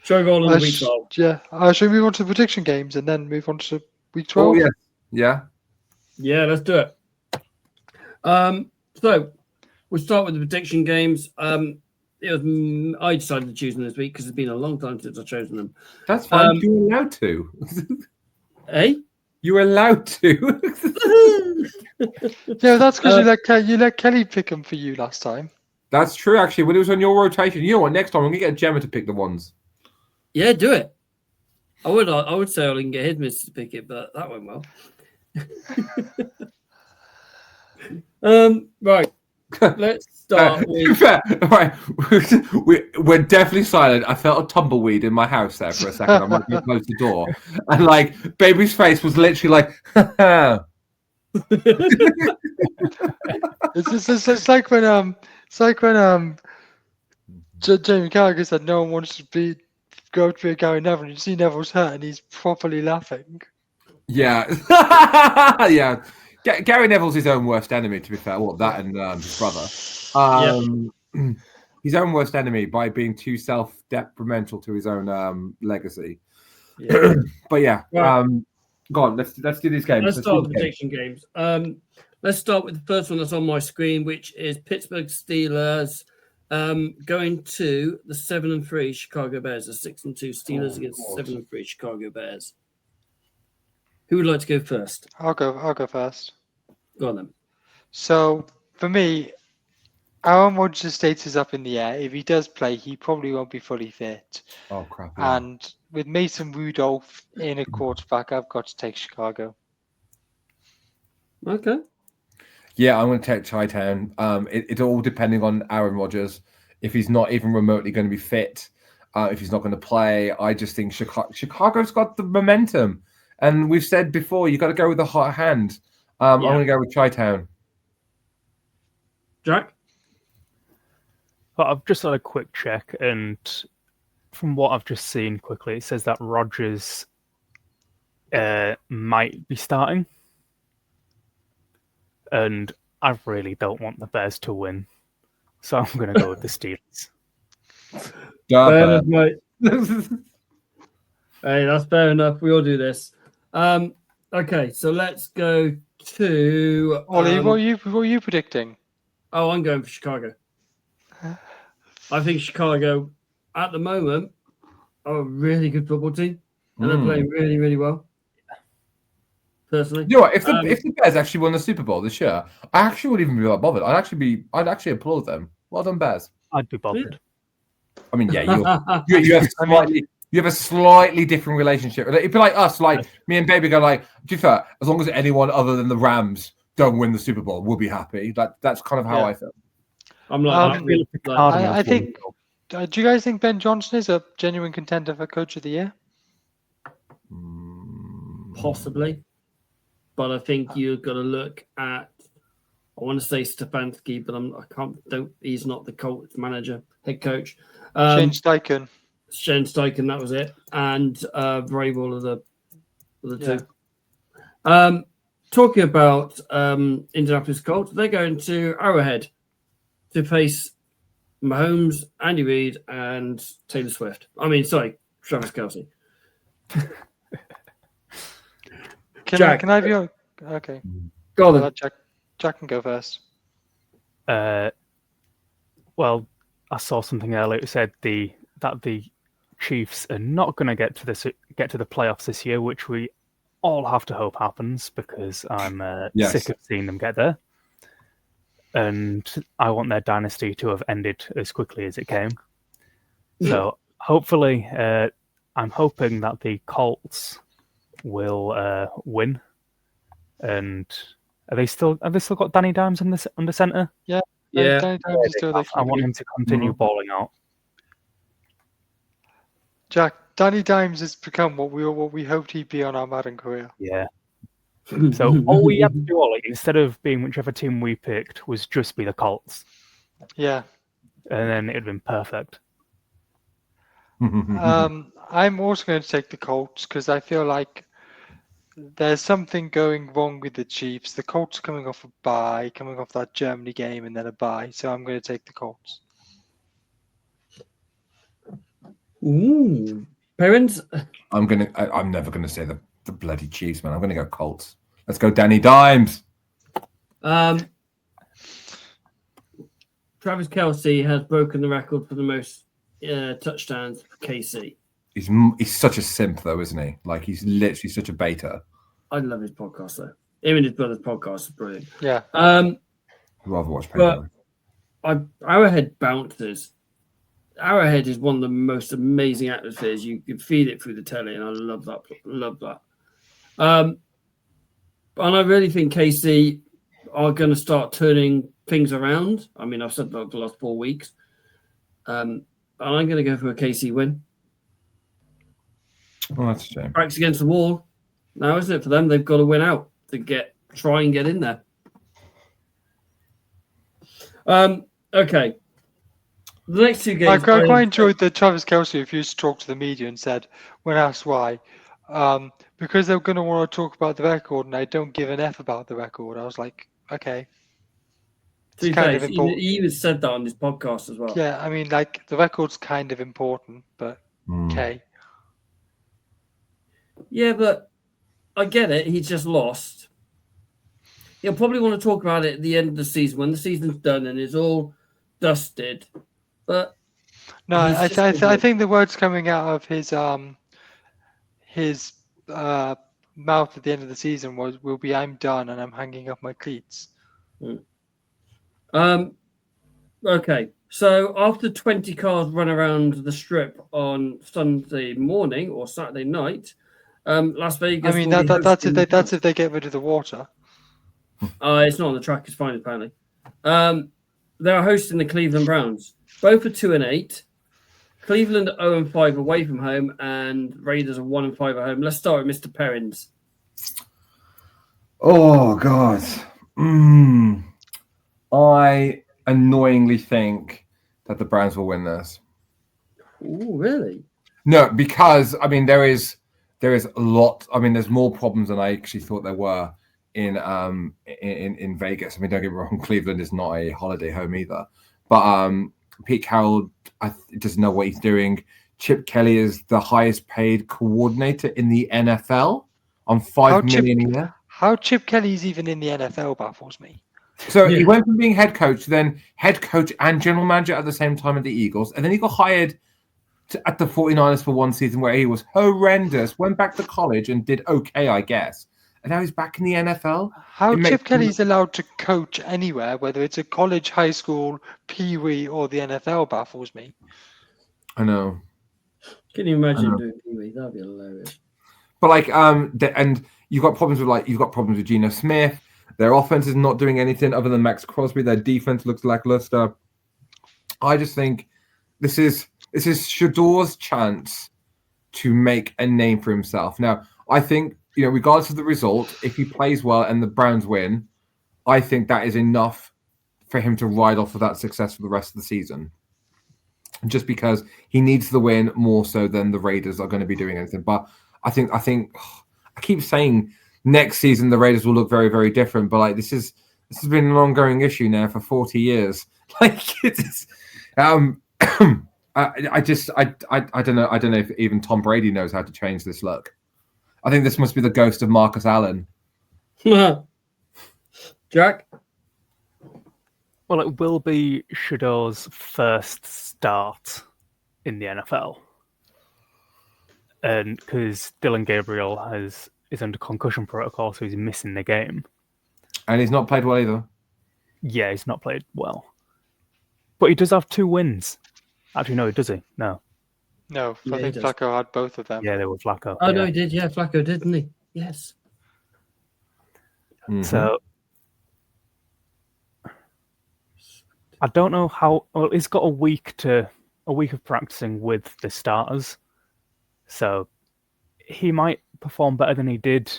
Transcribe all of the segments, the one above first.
Shall we roll on the week 12? Yeah. Should we move on to the prediction games and then move on to week 12? Oh, yeah. Yeah. Yeah, let's do it. So we'll start with the prediction games. It was I decided to choose them this week because it's been a long time since I've chosen them. That's fine. You're allowed to. Hey? You're allowed to. Yeah, that's because you let Kelly pick them for you last time. That's true, actually. When it was on your rotation, you know what? Next time I'm gonna get Gemma to pick the ones. Yeah, do it. I would say I can get his missus to pick it, but that went well. Right. Let's start with. Right. We're definitely silent. I felt a tumbleweed in my house there for a second. I'm going to close the door, and like baby's face was literally like. It's like when Jamie Carragher said no one wants to go to be a Gary Neville, and you see Neville's hurt and he's properly laughing. Yeah. Yeah. Gary Neville's his own worst enemy, to be fair. Well, that and his brother. His own worst enemy by being too self-detrimental to his own legacy. Yeah. But yeah, go on. Let's do these games. Let's start with the prediction games. Let's start with the first one that's on my screen, which is Pittsburgh Steelers going to the 7-3 Chicago Bears. The 6-2 Steelers against the 7-3 Chicago Bears. Who would like to go first? I'll go first. Go on then. So for me, Aaron Rodgers' status is up in the air. If he does play, he probably won't be fully fit. Oh crap! Yeah. And with Mason Rudolph in a quarterback, I've got to take Chicago. Okay. Yeah, I'm going to take Chi-Town. It's all depending on Aaron Rodgers. If he's not even remotely going to be fit, if he's not going to play, I just think Chicago's got the momentum. And we've said before, you got to go with the hot hand. I'm going to go with Chi-Town. Jack? Well, I've just had a quick check, and from what I've just seen quickly, it says that Rodgers might be starting. And I really don't want the Bears to win. So I'm going to go with the Steelers. Fair enough, mate. Hey, that's fair enough. We all do this. Okay, so let's go to Ollie. What are you predicting? Oh, I'm going for Chicago. I think Chicago, at the moment, are a really good football team, and they're playing really, really well. Personally, you know what? If the Bears actually won the Super Bowl this year, I actually wouldn't even be that bothered. I'd actually applaud them. Well done, Bears. I'd be bothered. I mean, yeah, you have a slightly different relationship. It'd be like us, like me and Baby go like, to be fair, as long as anyone other than the Rams don't win the Super Bowl, we'll be happy. That's kind of how I feel. I'm like, I think. Do you guys think Ben Johnson is a genuine contender for Coach of the Year? Possibly, but I think you've got to look at. I want to say Stefanski, but he's not the Colts manager, head coach. Shane Steichen. Shane Steichen, that was it, and Vrabel are the two. Talking about Indianapolis Colts, they're going to Arrowhead to face Mahomes, Andy Reid, and Taylor Swift. Travis Kelce. Can I have your... Okay. Go on then. Jack can go first. Well, I saw something earlier. It said that the Chiefs are not going to get to the playoffs this year, which we all have to hope happens because I'm sick of seeing them get there. And I want their dynasty to have ended as quickly as it came. So hopefully, I'm hoping that the Colts will win. And have they still got Danny Dimes under center? Yeah. Yeah. I want him to continue balling out. Jack, Danny Dimes has become what we hoped he'd be on our Madden career. Yeah. So all we have to do, Ollie, instead of being whichever team we picked, was just be the Colts. Yeah. And then it'd been perfect. I'm also going to take the Colts because I feel like there's something going wrong with the Chiefs. The Colts are coming off a bye, coming off that Germany game and then a bye. So I'm going to take the Colts. Ooh, parents. I'm never gonna say the bloody Chiefs, man. I'm gonna go Colts. Let's go, Danny Dimes. Travis Kelce has broken the record for the most touchdowns for KC. He's such a simp, though, isn't he? Like, he's literally such a beta. I love his podcast, though. Him and his brother's podcast is brilliant. Yeah. I'd rather watch Pedro. Arrowhead bounces. Arrowhead is one of the most amazing atmospheres. You can feel it through the telly, and I love that. Love that. And I really think KC are going to start turning things around. I mean, I've said that the last 4 weeks. And I'm going to go for a KC win. Oh, that's a shame. Backs against the wall. Now, isn't it for them? They've got to win out to try and get in there. Okay. The next two games. I quite enjoyed that Travis Kelce refused to talk to the media and said, when asked why, because they're going to want to talk about the record and I don't give an F about the record. I was like, okay. He even said that on his podcast as well. Yeah, I mean, like, the record's kind of important, but okay. Yeah, but I get it. He's just lost. He'll probably want to talk about it at the end of the season when the season's done and it's all dusted. But no, I think the words coming out of his mouth at the end of the season will be, "I'm done and I'm hanging up my cleats." Okay. So after 20 cars run around the strip on Sunday morning or Saturday night, Las Vegas. I mean, that's if they get rid of the water. It's not on the track. It's fine, apparently. They're hosting the Cleveland Browns. Both are 2-8. Cleveland 0-5 away from home, and Raiders are 1-5 at home. Let's start with Mr. Perrins. Oh God. I annoyingly think that the Browns will win this. Oh, really? No, because I mean there is a lot. I mean, there's more problems than I actually thought there were in Vegas. I mean, don't get me wrong, Cleveland is not a holiday home either. But Pete Carroll doesn't know what he's doing. Chip Kelly is the highest paid coordinator in the NFL on $5 million a year. How Chip Kelly's even in the NFL baffles me. So he went from being head coach, then head coach and general manager at the same time at the Eagles. And then he got hired at the 49ers for one season where he was horrendous, went back to college and did okay, I guess. And now he's back in the NFL. How Chip Kelly's allowed to coach anywhere, whether it's a college, high school, Pee-wee, or the NFL, baffles me. I know. Can you imagine doing Pee-wee? That'd be hilarious. But and you've got problems with Geno Smith. Their offense is not doing anything other than Max Crosby. Their defense looks lackluster. I just think this is Shador's chance to make a name for himself. Now, I think, regardless of the result, if he plays well and the Browns win, I think that is enough for him to ride off of that success for the rest of the season. Just because he needs the win more so than the Raiders are going to be doing anything. But I keep saying next season the Raiders will look very, very different. But this has been an ongoing issue now for 40 years. I don't know. I don't know if even Tom Brady knows how to change this look. I think this must be the ghost of Marcus Allen. Jack? Well, it will be Shador's first start in the NFL. And because Dylan Gabriel is under concussion protocol, so he's missing the game. And he's not played well either. Yeah, he's not played well. But he does have 2 wins. Actually, no, does he? No. No, I think Flacco had both of them. Yeah, they were Flacco. Oh, no, he did. Yeah, Flacco did, didn't he? Yes. Mm-hmm. So, I don't know how... Well, he's got a week of practicing with the starters. So, he might perform better than he did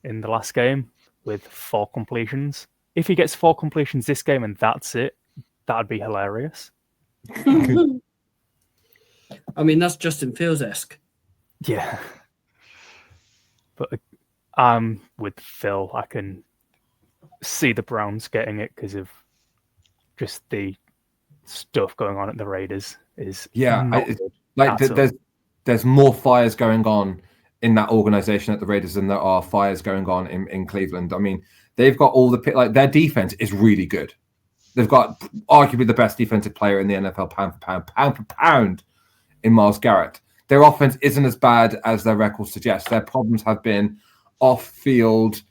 in the last game with 4 completions. If he gets 4 completions this game and that's it, that'd be hilarious. I mean, that's Justin Fields-esque. Yeah. But I'm with Phil. I can see the Browns getting it because of just the stuff going on at the Raiders. There's there's more fires going on in that organization at the Raiders than there are fires going on in Cleveland. I mean, they've got all their defense is really good. They've got arguably the best defensive player in the NFL, pound for pound, in Myles Garrett. Their offense isn't as bad as their record suggests. Their problems have been off-field,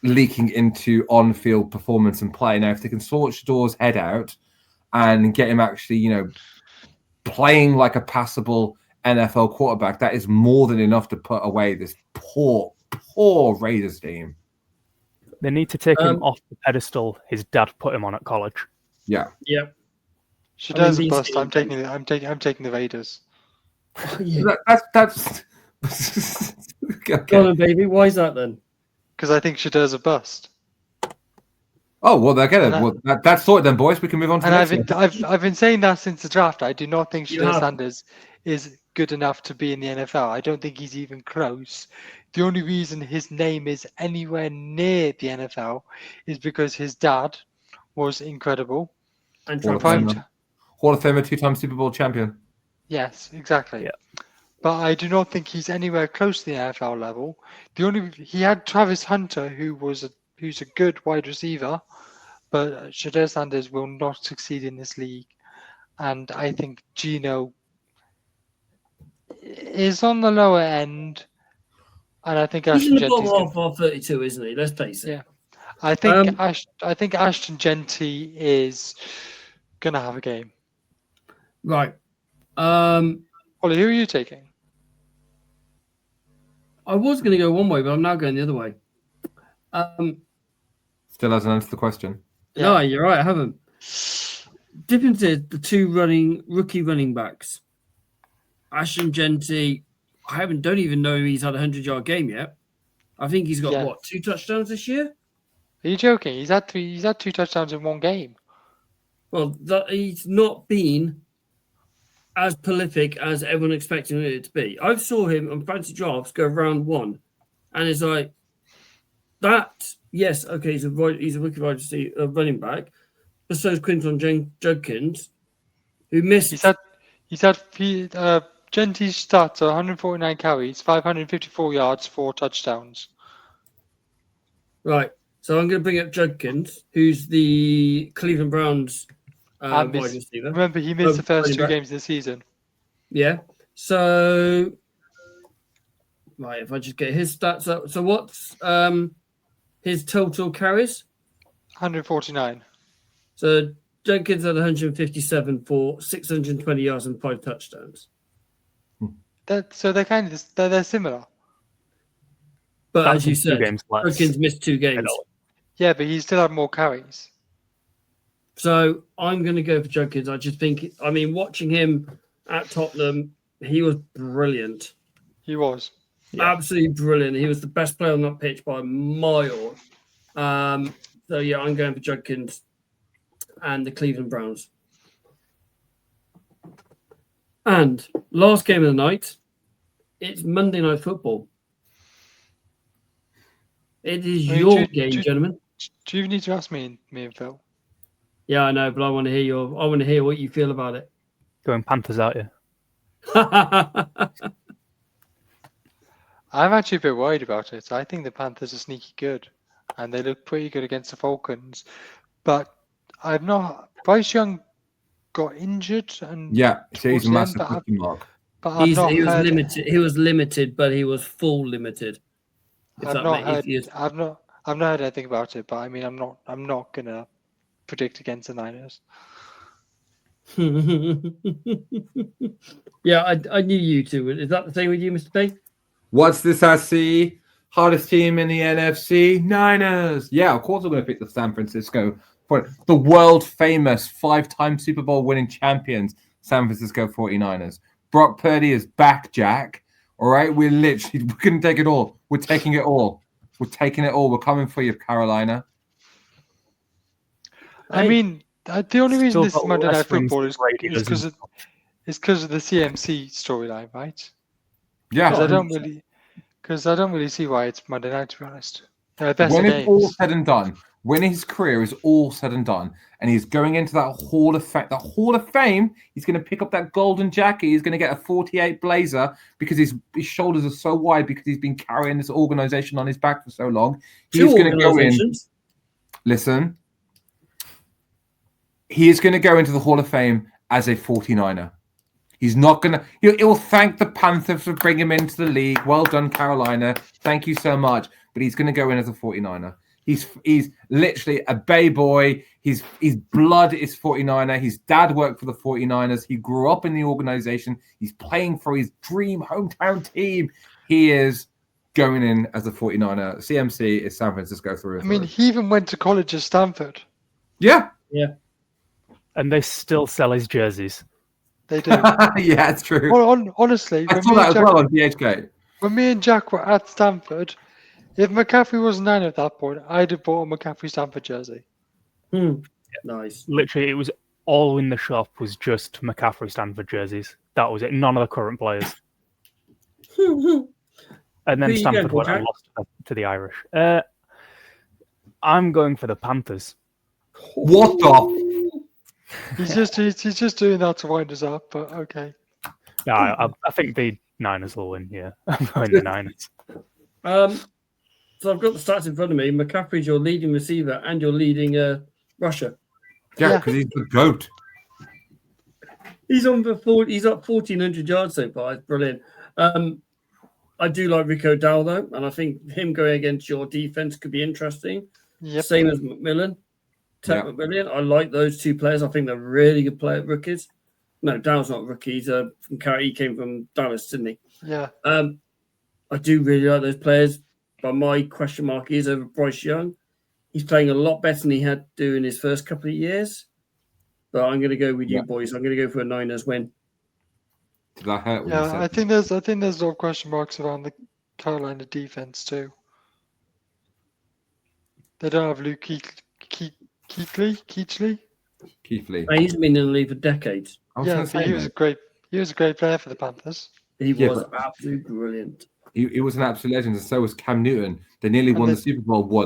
leaking into on-field performance and play. Now, if they can sort Shador's head out and get him actually, playing like a passable NFL quarterback, that is more than enough to put away this poor Raiders team. They need to take him off the pedestal his dad put him on at college. Yeah. Yep. Shador's a bust. I'm taking the Raiders. That's Go on, baby. Why is that then? Because I think Shador's a bust. Oh well, I get it. Well, that's sorted then, boys. We can move on to the next one. I've been saying that since the draft. I do not think You Shador have. Sanders is good enough to be in the NFL. I don't think he's even close. The only reason his name is anywhere near the NFL is because his dad was incredible. And Hall of Trump. Famer. Hall of Famer, 2-time Super Bowl champion. Yes, exactly. Yeah. But I do not think he's anywhere close to the NFL level. He had Travis Hunter, who's a good wide receiver, but Shador Sanders will not succeed in this league. And I think Geno is on the lower end, and I think He's in Ashton the bottom Genty's half of 32, isn't he? Let's face it. Yeah. I think Ashton Genty is gonna have a game. Right. Ollie, who are you taking? I was going to go one way, but I'm now going the other way. Still hasn't answered the question. No, you're right. I haven't. Difference is the two rookie running backs. Ashton Genty, don't even know he's had a 100-yard game yet. I think he's got 2 touchdowns this year? Are you joking? He's had 2 touchdowns in one game. Well, he's not been as prolific as everyone expected it to be. I saw him on fantasy drafts go round 1, and it's like that. Yes, okay, he's a rookie wide receiver, running back, but so is Quinton Judkins, who missed. Genty's stats are 149 carries, 554 yards, 4 touchdowns. Right. So I'm going to bring up Judkins, who's the Cleveland Browns wide receiver. Remember, he missed the first 2 games of the season. Yeah. So, right, if I just get his stats up. So what's his total carries? 149. So Judkins had 157 for 620 yards and 5 touchdowns. So they're similar. But That's as you in 2 said, games less. Judkins missed 2 games. Yeah, but he still had more carries. So I'm going to go for Judkins. I just think, watching him at Tottenham, he was brilliant. He was. Absolutely brilliant. He was the best player on that pitch by a mile. So, yeah, I'm going for Judkins and the Cleveland Browns. And last game of the night, it's Monday Night Football. It is your game, gentlemen. Do you need to ask me and Phil? Yeah, I know, but I want to hear what you feel about it. Going Panthers out here. I'm actually a bit worried about it. I think the Panthers are sneaky good, and they look pretty good against the Falcons. But Bryce Young got injured, and he's a massive question mark. But he was limited. He was limited, but he was full limited. I've not heard anything about it, but I'm not gonna predict against the Niners. Yeah, I knew you two. Is that the same with you, Mr. P? What's this I see? Hardest team in the NFC? Niners. Yeah, of course I'm going to pick the San Francisco. The world famous 5-time Super Bowl winning champions, San Francisco 49ers. Brock Purdy is back, Jack. All right, we're going to take it all. We're taking it all. We're taking it all. We're coming for you, Carolina. The only reason this is Monday Night Football is because of the CMC storyline, right? Yeah. Because I don't really see why it's Monday night, to be honest. When it's all said and done, when his career is all said and done, and he's going into that Hall of Fame, he's going to pick up that golden jacket. He's going to get a 48 blazer because his shoulders are so wide because he's been carrying this organization on his back for so long. He's going to go in. Listen, he is going to go into the Hall of Fame as a 49er. He's not going to. He'll thank the Panthers for bringing him into the league. Well done, Carolina. Thank you so much. But he's going to go in as a 49er. He's literally a Bay boy. His blood is 49er. His dad worked for the 49ers. He grew up in the organization. He's playing for his dream hometown team. He is going in as a 49er. CMC is San Francisco through. I mean, he even went to college at Stanford. Yeah. And they still sell his jerseys. They do. Yeah, it's true. Well, honestly, I saw that as well on DHK. When me and Jack were at Stanford, if McCaffrey was 9 at that point, I'd have bought a McCaffrey Stanford jersey. Nice. Literally, it was all in the shop was just McCaffrey Stanford jerseys. That was it. None of the current players. And then Stanford went and lost to the Irish. I'm going for the Panthers. What the? He's just doing that to wind us up, but okay. Yeah, I think the Niners will win here. I'm going the Niners. So I've got the stats in front of me. McCaffrey's your leading receiver and your leading rusher. Yeah, because he's the GOAT. He's on the he's up 1,400 yards so far. It's brilliant. I do like Rico Dowell though, and I think him going against your defense could be interesting. Yep. Same as McMillan. McMillan. I like those two players. I think they're really good rookies. No, Dowell's not a rookie. He's he came from Dallas, didn't he? Yeah. I do really like those players, but my question mark is over Bryce Young. He's playing a lot better than he had to do in his first couple of years. But I'm going to go with you boys. I'm going to go for a Niners win. Did that hurt? Yeah, I think there's a lot of question marks around the Carolina defense too. They don't have Luke Kuechly. He's been in the league for decades. Yeah, he was a great player for the Panthers. He was absolutely brilliant. He was an absolute legend, and so was Cam Newton. They nearly won the Super Bowl once.